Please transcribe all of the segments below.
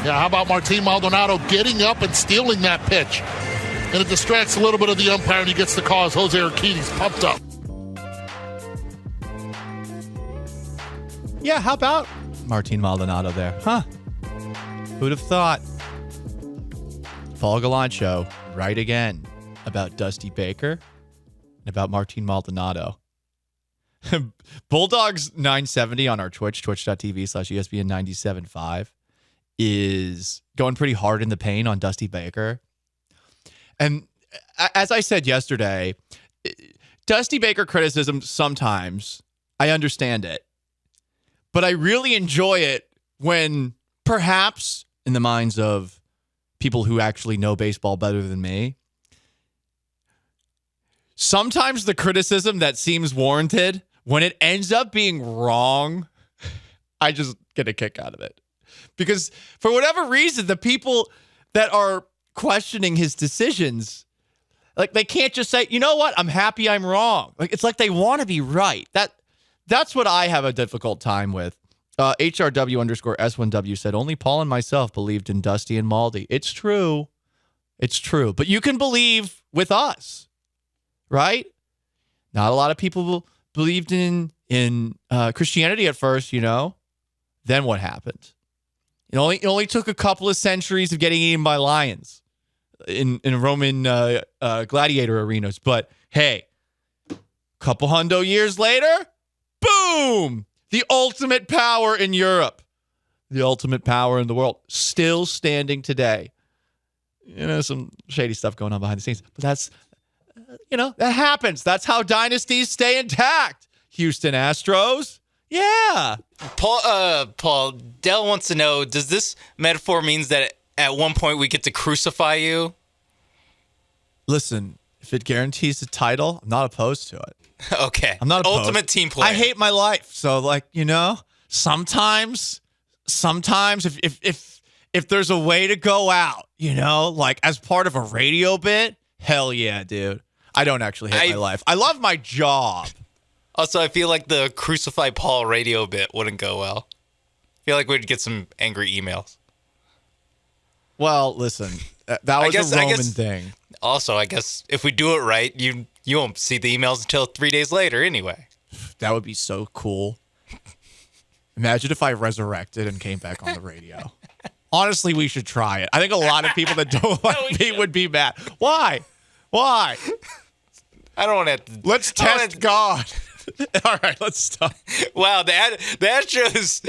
Yeah, how about Martin Maldonado getting up and stealing that pitch? And it distracts a little bit of the umpire, and he gets the call as Jose Urquidy's pumped up. Yeah, how about Martin Maldonado there? Huh? Who'd have thought? Paul Gallant Show, right again, about Dusty Baker and about Martin Maldonado. Bulldogs 970 on our Twitch, twitch.tv/ESPN 97.5, is going pretty hard in the paint on Dusty Baker. And as I said yesterday, Dusty Baker criticism, sometimes I understand it, but I really enjoy it when perhaps in the minds of people who actually know baseball better than me, sometimes the criticism that seems warranted, when it ends up being wrong, I just get a kick out of it. Because for whatever reason, the people that are questioning his decisions, like, they can't just say, you know what, I'm happy I'm wrong. Like, it's like they want to be right. That's what I have a difficult time with. HRW_S1W said, only Paul and myself believed in Dusty and Maldy. It's true. It's true. But you can believe with us, right? Not a lot of people believed in Christianity at first, you know. Then what happened? It only took a couple of centuries of getting eaten by lions in Roman gladiator arenas. But hey, couple hundo years later, boom! The ultimate power in Europe. The ultimate power in the world. Still standing today. You know, some shady stuff going on behind the scenes. But that's, that happens. That's how dynasties stay intact. Houston Astros. Yeah. Paul, Dell wants to know, does this metaphor means that at one point we get to crucify you? Listen, if it guarantees the title, I'm not opposed to it. Okay. I'm not opposed. Ultimate team player. I hate my life. So, sometimes if there's a way to go out, like as part of a radio bit, hell yeah, dude. I don't actually hate my life. I love my job. Also, I feel like the Crucify Paul radio bit wouldn't go well. I feel like we'd get some angry emails. Well, listen, that was a Roman thing. Also, I guess if we do it right, you won't see the emails until 3 days later anyway. That would be so cool. Imagine if I resurrected and came back on the radio. Honestly, we should try it. I think a lot of people that don't like me would be mad. Why? I don't want to. Let's test God. All right, let's stop. Wow, the Astros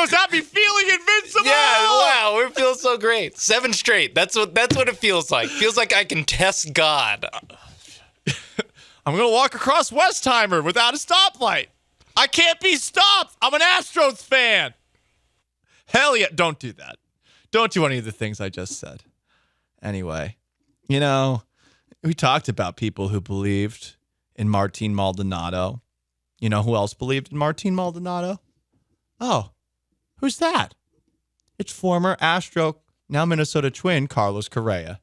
have me feeling invincible. Yeah, wow, we're feeling so great. 7 straight. That's what it feels like. Feels like I can test God. I'm gonna walk across Westheimer without a stoplight. I can't be stopped. I'm an Astros fan. Hell yeah! Don't do that. Don't do any of the things I just said. Anyway, we talked about people who believed in Martin Maldonado. You know who else believed in Martin Maldonado? Oh, who's that? It's former Astro, now Minnesota Twin, Carlos Correa.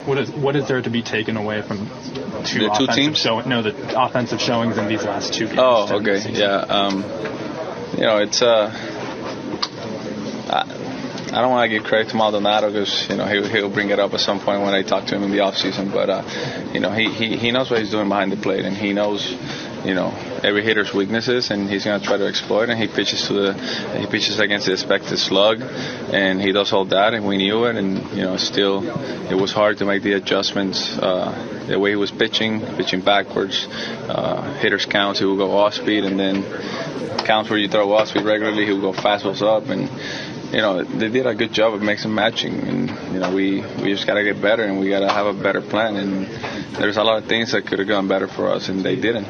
What is there to be taken away from the two teams? The offensive showings in these last 2 games. Oh, okay, yeah. It's I don't want to give credit to Maldonado because he'll bring it up at some point when I talk to him in the offseason. But he knows what he's doing behind the plate, and he knows every hitter's weaknesses, and he's going to try to exploit. And he pitches against the expected slug, and he does all that, and we knew it. And still, it was hard to make the adjustments. The way he was pitching backwards, hitters counts, he will go off speed, and then counts where you throw off speed regularly, he will go fastballs up, and they did a good job of mixing and matching, and we just gotta get better, and we gotta have a better plan. And there's a lot of things that could have gone better for us, and they didn't.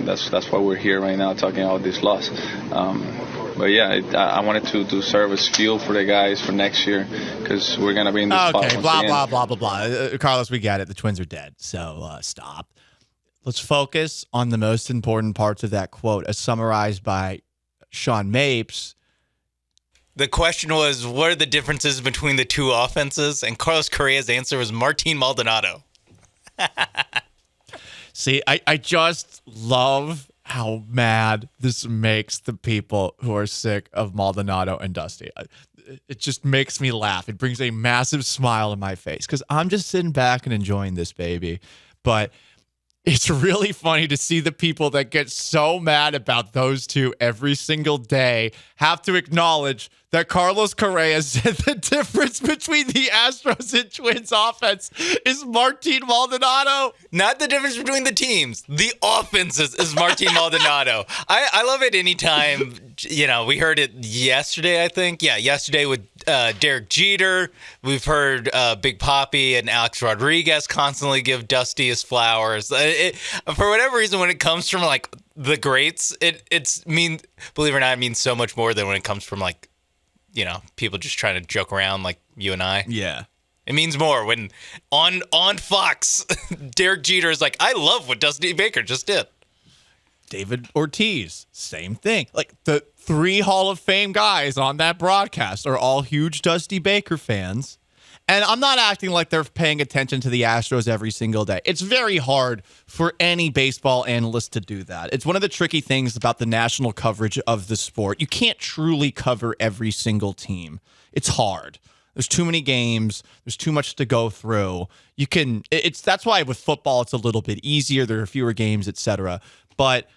That's why we're here right now talking about this loss. But yeah, I wanted to serve as fuel for the guys for next year because we're gonna be in this spot. Okay, blah blah blah. Carlos, we got it. The Twins are dead, so stop. Let's focus on the most important parts of that quote, as summarized by Sean Mapes. The question was, what are the differences between the two offenses? And Carlos Correa's answer was Martin Maldonado. See, I just love how mad this makes the people who are sick of Maldonado and Dusty. It just makes me laugh. It brings a massive smile to my face because I'm just sitting back and enjoying this baby. But it's really funny to see the people that get so mad about those two every single day have to acknowledge that Carlos Correa said the difference between the Astros and Twins offense is Martin Maldonado. Not the difference between the teams. The offenses is Martin Maldonado. I love it anytime, we heard it yesterday, I think. Yeah, yesterday with Derek Jeter. We've heard Big Papi and Alex Rodriguez constantly give Dusty his flowers. For whatever reason, when it comes from, like, the greats, believe it or not, it means so much more than when it comes from, like, people just trying to joke around like you and I. Yeah. It means more when on Fox, Derek Jeter is like, I love what Dusty Baker just did. David Ortiz, same thing. Like the 3 Hall of Fame guys on that broadcast are all huge Dusty Baker fans. And I'm not acting like they're paying attention to the Astros every single day. It's very hard for any baseball analyst to do that. It's one of the tricky things about the national coverage of the sport. You can't truly cover every single team. It's hard. There's too many games. There's too much to go through. That's why with football it's a little bit easier. There are fewer games, etc. But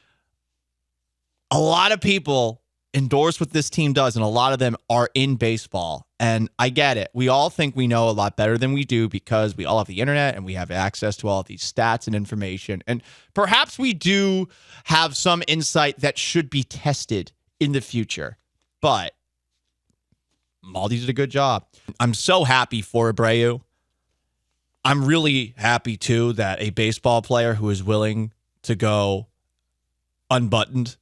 a lot of people endorse what this team does, and a lot of them are in baseball. And I get it. We all think we know a lot better than we do because we all have the internet and we have access to all of these stats and information. And perhaps we do have some insight that should be tested in the future. But Maldi did a good job. I'm so happy for Abreu. I'm really happy, too, that a baseball player who is willing to go unbuttoned,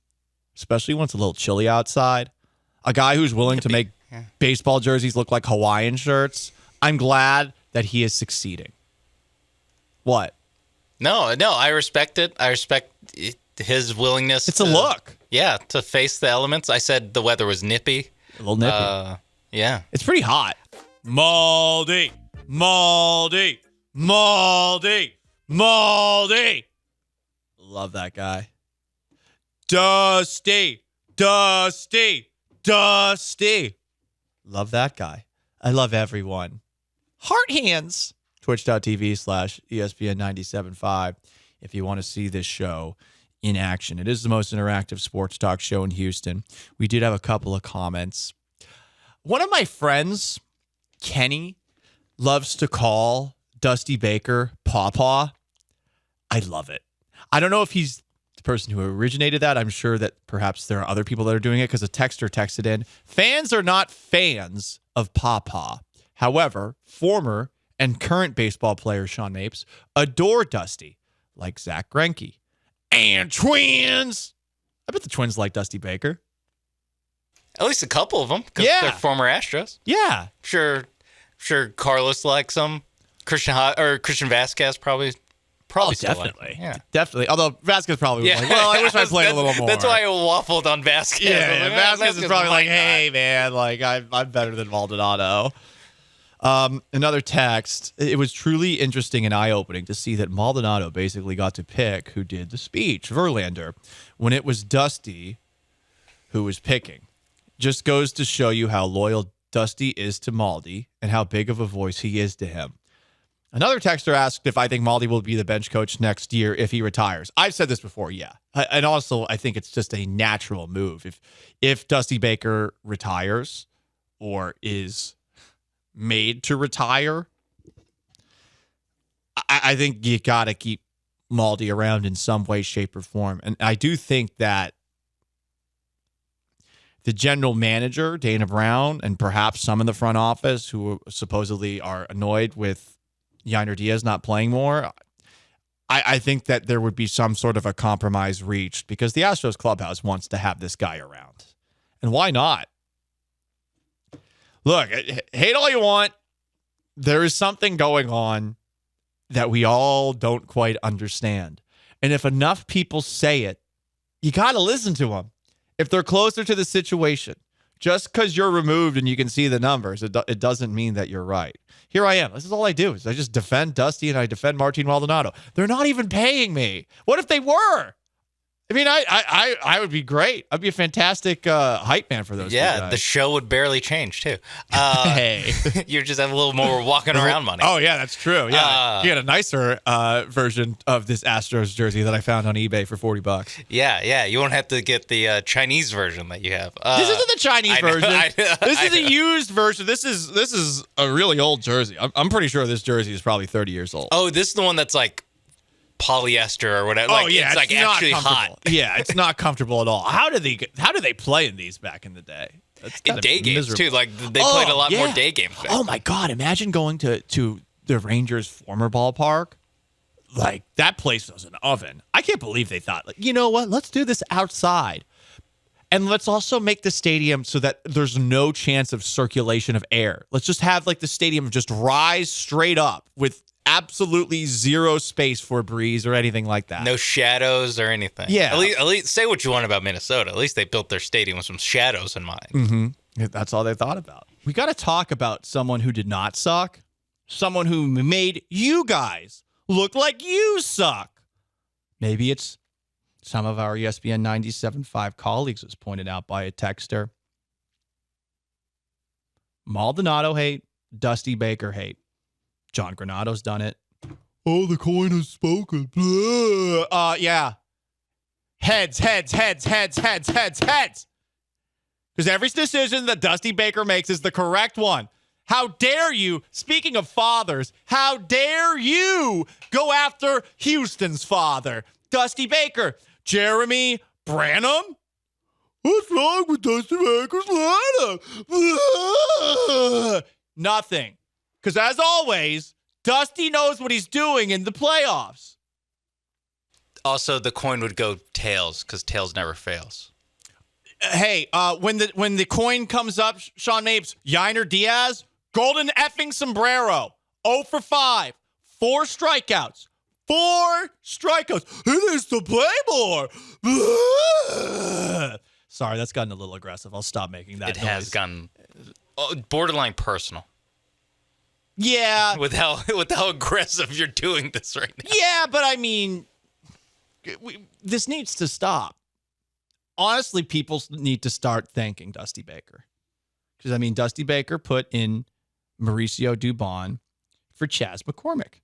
especially when it's a little chilly outside, a guy who's willing to make baseball jerseys look like Hawaiian shirts. I'm glad that he is succeeding. What? No, I respect it. I respect his willingness. It's a look. Yeah, to face the elements. I said the weather was nippy. A little nippy. Yeah. It's pretty hot. Maldi. Love that guy. Dusty. Love that guy. I love everyone. Heart hands. Twitch.tv/ESPN975 if you want to see this show in action. It is the most interactive sports talk show in Houston. We did have a couple of comments. One of my friends, Kenny, loves to call Dusty Baker Pawpaw. I love it. I don't know if he's the person who originated that. I'm sure that perhaps there are other people that are doing it because a texter texted in. Fans are not fans of Pawpaw. However, former and current baseball player Sean Mapes adore Dusty, like Zach Greinke. And Twins! I bet the Twins like Dusty Baker. At least a couple of them, because Yeah. they're former Astros. Yeah. Sure Carlos likes them. Christian Vasquez probably still definitely. Like them. Yeah. Definitely. Although Vasquez probably was like, well, I wish I played a little more. That's why I waffled on Vasquez. Yeah, Vasquez is probably like, might hey, man, like I'm better than Maldonado. Another text. It was truly interesting and eye-opening to see that Maldonado basically got to pick who did the speech, Verlander, when it was Dusty who was picking. Just goes to show you how loyal Dusty is to Maldi and how big of a voice he is to him. Another texter asked if I think Maldi will be the bench coach next year if he retires. I've said this before, yeah. And also, I think it's just a natural move. If Dusty Baker retires or is made to retire, I think you got to keep Maldi around in some way, shape, or form. And I do think that the general manager, Dana Brown, and perhaps some in the front office who supposedly are annoyed with Yainer Diaz not playing more, I think that there would be some sort of a compromise reached because the Astros clubhouse wants to have this guy around. And why not? Look, hate all you want. There is something going on that we all don't quite understand. And if enough people say it, you got to listen to them. If they're closer to the situation, just because you're removed and you can see the numbers, it doesn't mean that you're right. Here I am. This is all I do is I just defend Dusty and I defend Martin Maldonado. They're not even paying me. What if they were? I mean, I would be great. I'd be a fantastic hype man for those. Yeah, the show would barely change too. Hey, You just have a little more walking around money. Oh yeah, that's true. Yeah, you get a nicer version of this Astros jersey that I found on eBay for $40. Yeah. You won't have to get the Chinese version that you have. This isn't the Chinese version. This is a used version. This is a really old jersey. I'm pretty sure this jersey is probably 30 years old. Oh, this is the one that's like polyester or whatever. Oh yeah, it's like actually hot. Yeah, it's not comfortable at all. How did they play in these back in the day? In day games too. Like they played a lot more day games. Back. Oh my God! Imagine going to the Rangers' former ballpark. Like that place was an oven. I can't believe they thought, like, you know what? Let's do this outside, and let's also make the stadium so that there's no chance of circulation of air. Let's just have like the stadium just rise straight up with absolutely zero space for a breeze or anything like that. No shadows or anything. Yeah. At least say what you want about Minnesota. At least they built their stadium with some shadows in mind. Mm-hmm. Yeah, that's all they thought about. We got to talk about someone who did not suck. Someone who made you guys look like you suck. Maybe it's some of our ESPN 97.5 colleagues, as pointed out by a texter. Maldonado hate, Dusty Baker hate. John Granado's done it. Oh, the coin has spoken. Yeah. Heads. Because every decision that Dusty Baker makes is the correct one. How dare you, speaking of fathers, how dare you go after Houston's father, Dusty Baker? Jeremy Branham? What's wrong with Dusty Baker's lineup? Nothing. Because as always, Dusty knows what he's doing in the playoffs. Also, the coin would go tails because tails never fails. Hey, when the coin comes up, Sean Mapes, Yiner Diaz, golden effing sombrero, 0 for 5, 4 strikeouts. 4 strikeouts. He needs to play more. Sorry, that's gotten a little aggressive. I'll stop making that noise. It has gotten borderline personal. Yeah. With how aggressive you're doing this right now. Yeah, but I mean, this needs to stop. Honestly, people need to start thanking Dusty Baker. Because, I mean, Dusty Baker put in Mauricio Dubon for Chas McCormick.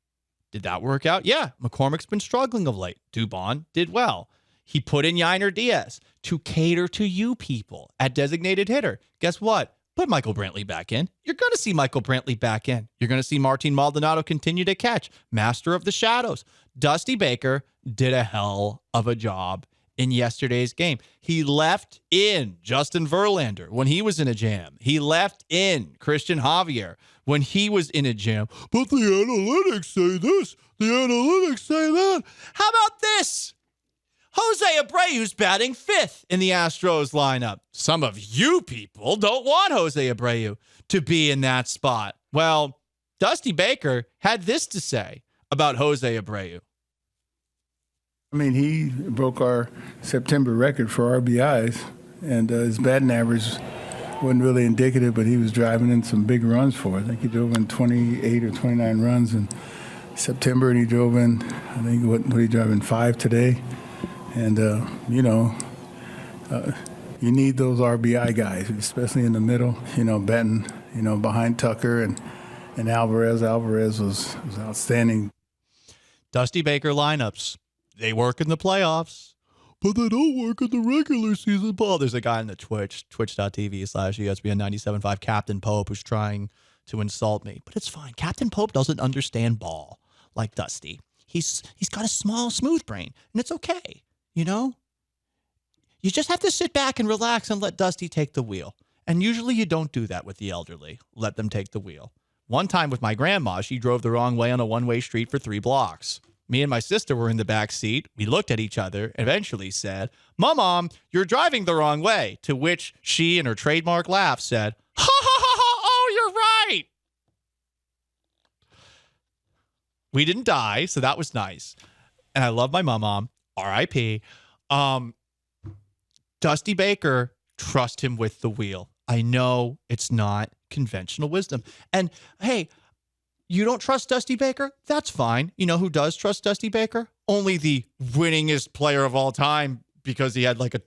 Did that work out? Yeah. McCormick's been struggling of late. Dubon did well. He put in Yiner Diaz to cater to you people at designated hitter. Guess what? Put Michael Brantley back in. You're going to see Michael Brantley back in. You're going to see Martin Maldonado continue to catch. Master of the shadows. Dusty Baker did a hell of a job in yesterday's game. He left in Justin Verlander when he was in a jam. He left in Christian Javier when he was in a jam. But the analytics say this. The analytics say that. How about this? Jose Abreu's batting 5th in the Astros lineup. Some of you people don't want Jose Abreu to be in that spot. Well, Dusty Baker had this to say about Jose Abreu. I mean, he broke our September record for RBIs, and his batting average wasn't really indicative, but he was driving in some big runs for us. I think he drove in 28 or 29 runs in September, and he drove in, I think, what he drove in 5 today. And, you need those RBI guys, especially in the middle, batting, behind Tucker and Alvarez. Alvarez was outstanding. Dusty Baker lineups. They work in the playoffs, but they don't work in the regular season ball. There's a guy on the twitch.tv/ESPN97.5, Captain Pope, who's trying to insult me. But it's fine. Captain Pope doesn't understand ball like Dusty. He's got a small, smooth brain, and it's okay, You just have to sit back and relax and let Dusty take the wheel. And usually you don't do that with the elderly. Let them take the wheel. One time with my grandma, she drove the wrong way on a one-way street for 3 blocks. Me and my sister were in the back seat. We looked at each other and eventually said, Mom, you're driving the wrong way. To which she, in her trademark laugh, said, ha, ha, ha, ha, oh, you're right. We didn't die, so that was nice. And I love my mom, R.I.P. Dusty Baker, trust him with the wheel. I know it's not conventional wisdom. And, hey, you don't trust Dusty Baker? That's fine. You know who does trust Dusty Baker? Only the winningest player of all time, because he had like a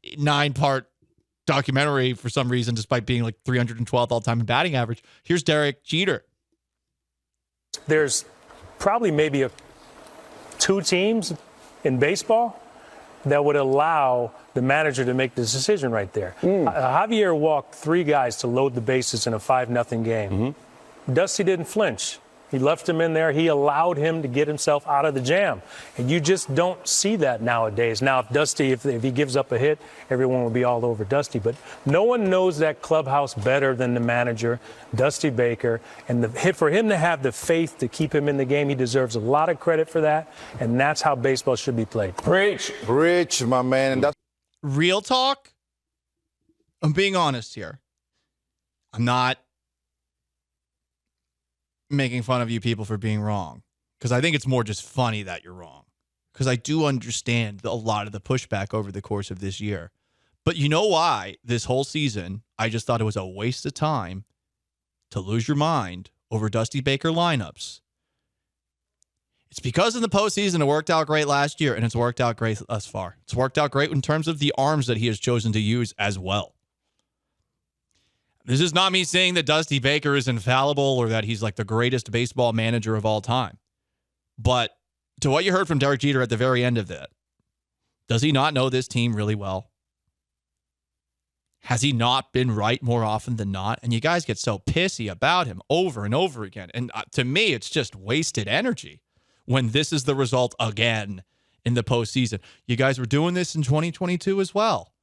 9-part documentary for some reason, despite being like 312th all-time in batting average. Here's Derek Jeter. There's probably maybe 2 teams in baseball that would allow the manager to make this decision right there. Javier walked 3 guys to load the bases in a 5-0 game. Dusty didn't flinch. He left him in there. He allowed him to get himself out of the jam. And you just don't see that nowadays. Now, if Dusty, if he gives up a hit, everyone will be all over Dusty. But no one knows that clubhouse better than the manager, Dusty Baker. And for him to have the faith to keep him in the game, he deserves a lot of credit for that. And that's how baseball should be played. Preach, my man. And that's Real talk, I'm being honest here. I'm not making fun of you people for being wrong, because I think it's more just funny that you're wrong, because I do understand a lot of the pushback over the course of this year. But you know why this whole season I just thought it was a waste of time to lose your mind over Dusty Baker lineups? It's because in the postseason it worked out great last year, and it's worked out great thus far. It's worked out great in terms of the arms that he has chosen to use as well. This is not me saying that Dusty Baker is infallible or that he's like the greatest baseball manager of all time. But to what you heard from Derek Jeter at the very end of that, does he not know this team really well? Has he not been right more often than not? And you guys get so pissy about him over and over again. And to me, it's just wasted energy when this is the result again in the postseason. You guys were doing this in 2022 as well.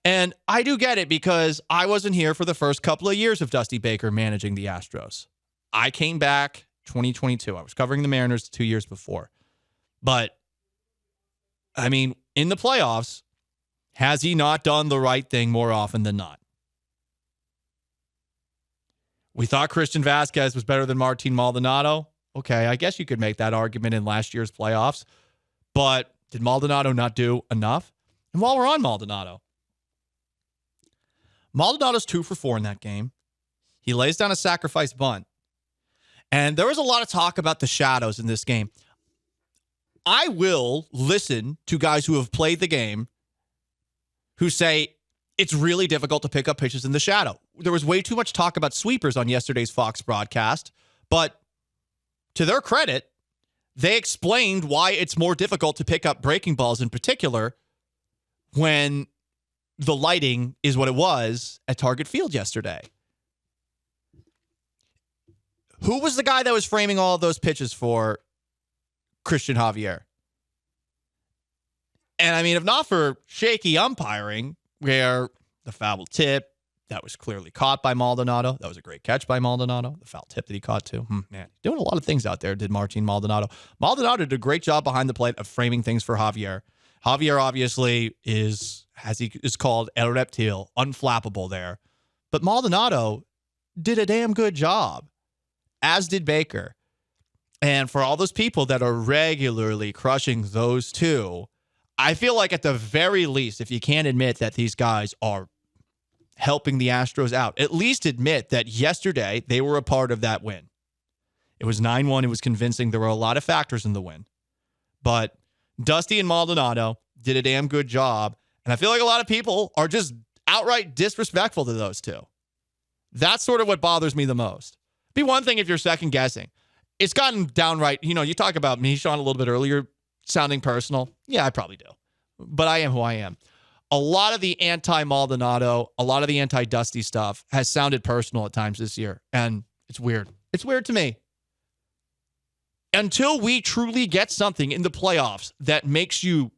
And I do get it, because I wasn't here for the first couple of years of Dusty Baker managing the Astros. I came back 2022. I was covering the Mariners 2 years before. But, I mean, in the playoffs, has he not done the right thing more often than not? We thought Christian Vasquez was better than Martin Maldonado. Okay, I guess you could make that argument in last year's playoffs. But did Maldonado not do enough? And while we're on Maldonado's 2 for 4 in that game. He lays down a sacrifice bunt. And there was a lot of talk about the shadows in this game. I will listen to guys who have played the game who say it's really difficult to pick up pitches in the shadow. There was way too much talk about sweepers on yesterday's Fox broadcast, but to their credit, they explained why it's more difficult to pick up breaking balls in particular when the lighting is what it was at Target Field yesterday. Who was the guy that was framing all of those pitches for Christian Javier? And I mean, if not for shaky umpiring, where the foul tip, that was clearly caught by Maldonado. That was a great catch by Maldonado. The foul tip that he caught too. Man, doing a lot of things out there, did Martin Maldonado. Maldonado did a great job behind the plate of framing things for Javier. Javier obviously is, as he is called, El Reptil, unflappable there. But Maldonado did a damn good job, as did Baker. And for all those people that are regularly crushing those two, I feel like at the very least, if you can't admit that these guys are helping the Astros out, at least admit that yesterday they were a part of that win. It was 9-1. It was convincing. There were a lot of factors in the win. But Dusty and Maldonado did a damn good job. And I feel like a lot of people are just outright disrespectful to those two. That's sort of what bothers me the most. Be one thing if you're second guessing. It's gotten downright, you talk about me, Sean, a little bit earlier, sounding personal. Yeah, I probably do. But I am who I am. A lot of the anti-Maldonado, a lot of the anti-Dusty stuff has sounded personal at times this year. And it's weird. It's weird to me. Until we truly get something in the playoffs that makes you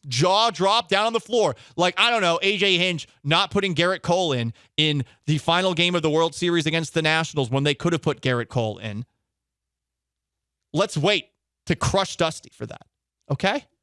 jaw drop down on the floor, like, I don't know, AJ Hinch not putting Garrett Cole in the final game of the World Series against the Nationals when they could have put Garrett Cole in. Let's wait to crush Dusty for that. Okay?